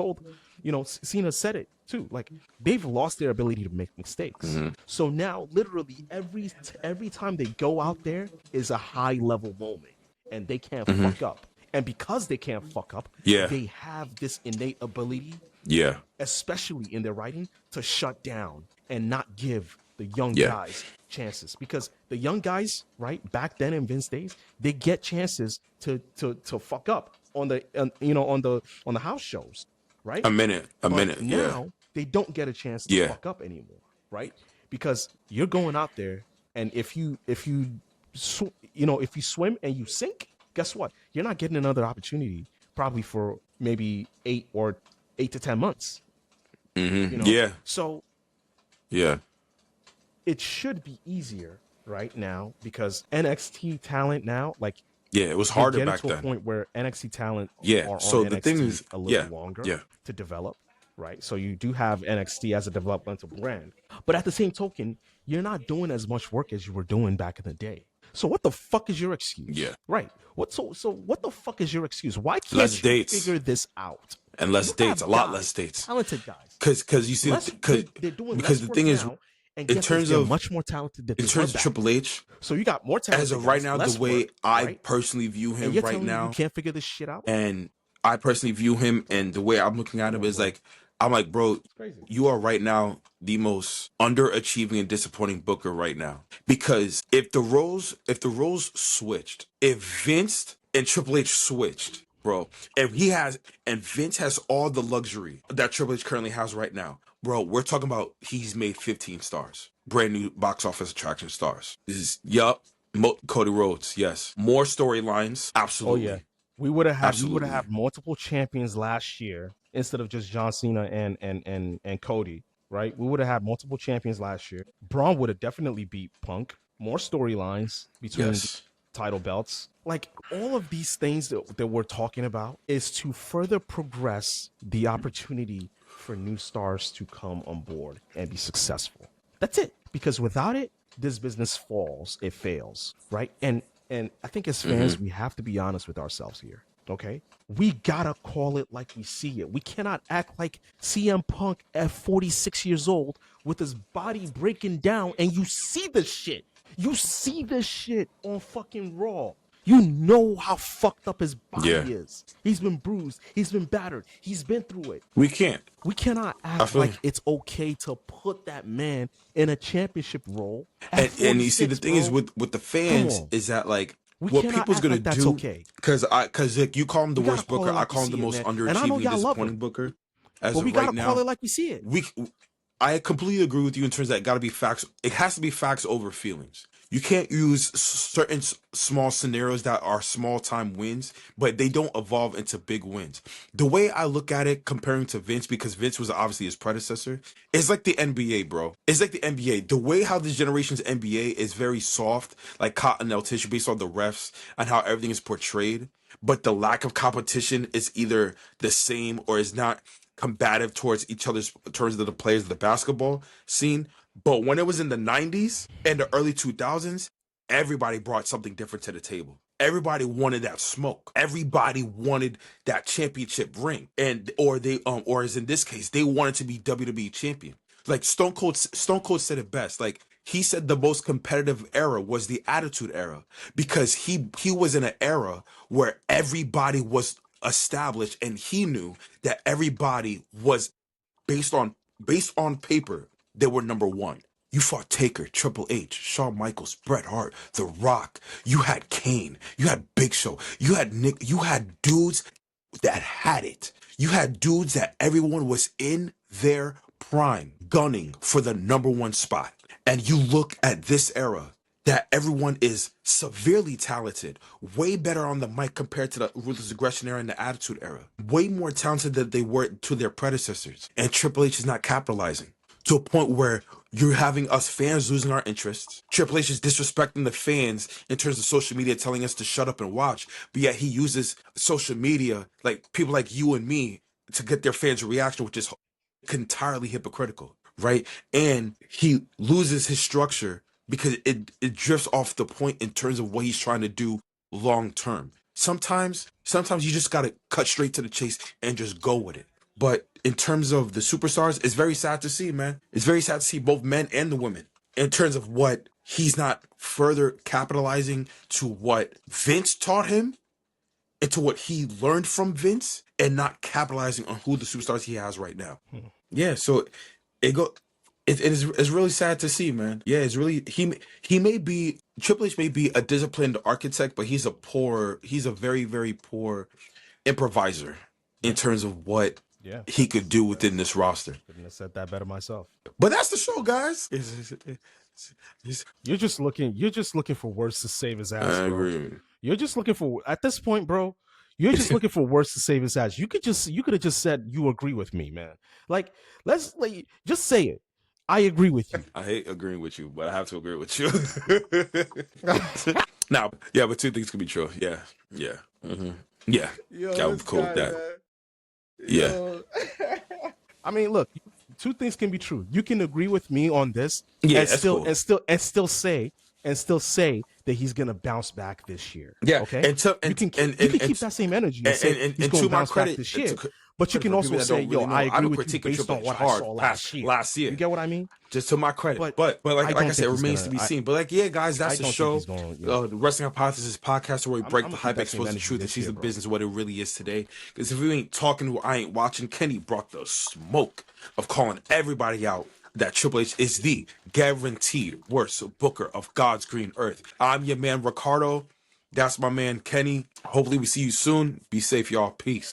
Cena said it too. Like, they've lost their ability to make mistakes. So now literally every time they go out there is a high level moment and they can't fuck up. And because they can't fuck up, they have this innate ability, especially in their writing, to shut down and not give the young guys chances. Because the young guys, right, back then in Vince days, they get chances to fuck up on the house shows, right? A minute. Now they don't get a chance to fuck up anymore, right? Because you're going out there, and if you swim and you sink, guess what? You're not getting another opportunity probably for maybe 8 to 10 months. So it should be easier right now because NXT talent now, like, it was harder back then. then. To a point where NXT talent are so on the NXT thing is a little longer to develop, right? So you do have NXT as a developmental brand, but at the same token, you're not doing as much work as you were doing back in the day. So what the fuck is your excuse? Right. So what the fuck is your excuse? Why can't you figure this out? And less dates, a lot less dates. Talented guys. Because you see, they're doing because the thing is, and in terms of much more talented than in terms of Triple H, so you got more talent as of right now. The way I personally view him right now, you can't figure this shit out. And I personally view him, and the way I'm looking at him is like, I'm like, bro, you are right now the most underachieving and disappointing booker right now. Because if the roles switched, if Vince and Triple H switched, bro, and Vince has all the luxury that Triple H currently has right now, bro, we're talking about he's made 15 stars, brand new box office attraction stars. This is Cody Rhodes, yes, more storylines, absolutely. Oh yeah, we would have had multiple champions last year instead of just John Cena and Cody, right? We would have had multiple champions last year. Braun would have definitely beat Punk. More storylines between title belts. Like, all of these things that we're talking about is to further progress the opportunity for new stars to come on board and be successful. That's it. Because without it, this business falls. It fails, right? And I think as fans, we have to be honest with ourselves here. Okay, we gotta call it like we see it. We cannot act like CM Punk at 46 years old with his body breaking down, and you see the shit. You see the shit on fucking Raw. You know how fucked up his body Yeah. is. He's been bruised. He's been battered. He's been through it. We can't. We cannot act like it's okay to put that man in a championship role. And you see, the thing is with the fans is that like what people's gonna do, okay. because like, you call him the worst booker, I call him the most underachieving, disappointing booker. But we gotta call it like we see it. I completely agree with you in terms that it gotta be facts. It has to be facts over feelings. You can't use certain small scenarios that are small time wins, but they don't evolve into big wins. The way I look at it, comparing to Vince, because Vince was obviously his predecessor, it's like the NBA, bro. It's like the NBA. The way how this generation's NBA is very soft, like cottonelle tissue, based on the refs and how everything is portrayed. But the lack of competition is either the same or is not combative towards each other's terms of the players of the basketball scene. But when it was in the 90s and the early 2000s, everybody brought something different to the table. Everybody wanted that smoke. Everybody wanted that championship ring. Or as in this case, they wanted to be WWE champion. Like Stone Cold said it best. Like, he said the most competitive era was the Attitude Era, because he was in an era where everybody was established, and he knew that everybody was based on paper, they were number one. You fought Taker, Triple H, Shawn Michaels, Bret Hart, The Rock. You had Kane. You had Big Show. You had Nick. You had dudes that had it. You had dudes that everyone was in their prime, gunning for the number one spot. And you look at this era, that everyone is severely talented, way better on the mic compared to the Ruthless Aggression era and the Attitude Era. Way more talented than they were to their predecessors. And Triple H is not capitalizing, to a point where you're having us fans losing our interests. Triple H is disrespecting the fans in terms of social media, telling us to shut up and watch. But yet he uses social media, like people like you and me, to get their fans' reaction, which is entirely hypocritical, right? And he loses his structure because it drifts off the point in terms of what he's trying to do long term. Sometimes you just gotta cut straight to the chase and just go with it. But in terms of the superstars, it's very sad to see, man. It's very sad to see both men and the women in terms of what he's not further capitalizing to what Vince taught him and to what he learned from Vince, and not capitalizing on who the superstars he has right now. Yeah, so it's really sad to see, man. Yeah, it's really he may be Triple H may be a disciplined architect, but he's a very, very poor improviser in terms of what he could do within this roster. Couldn't have said that better myself. But that's the show, guys. You're just looking for words to save his ass. I bro. agree. You're just looking for, at this point, bro. You're just looking for words to save his ass. You could have just said you agree with me, man. Like, just say it. I agree with you. I hate agreeing with you, but I have to agree with you. Now, yeah, but two things can be true. Yeah. Mm-hmm. Yeah. I would be cool with that. Man. Yeah. I mean, look, two things can be true. You can agree with me on this, and still say that he's gonna bounce back this year. Yeah. Okay. You can keep that same energy and say he's gonna bounce back this year. But you can also say, "Yo, I agree with you based on what I saw last year." You get what I mean? Just to my credit, but like I said, it remains to be seen. But like, yeah, guys, that's the show. The Wrestling Hypothesis podcast, where we break the hype, expose the truth, and seize the business, what it really is today. Because if we ain't talking, I ain't watching. Kenny brought the smoke of calling everybody out that Triple H is the guaranteed worst booker of God's green earth. I'm your man, Ricardo. That's my man, Kenny. Hopefully we see you soon. Be safe, y'all. Peace.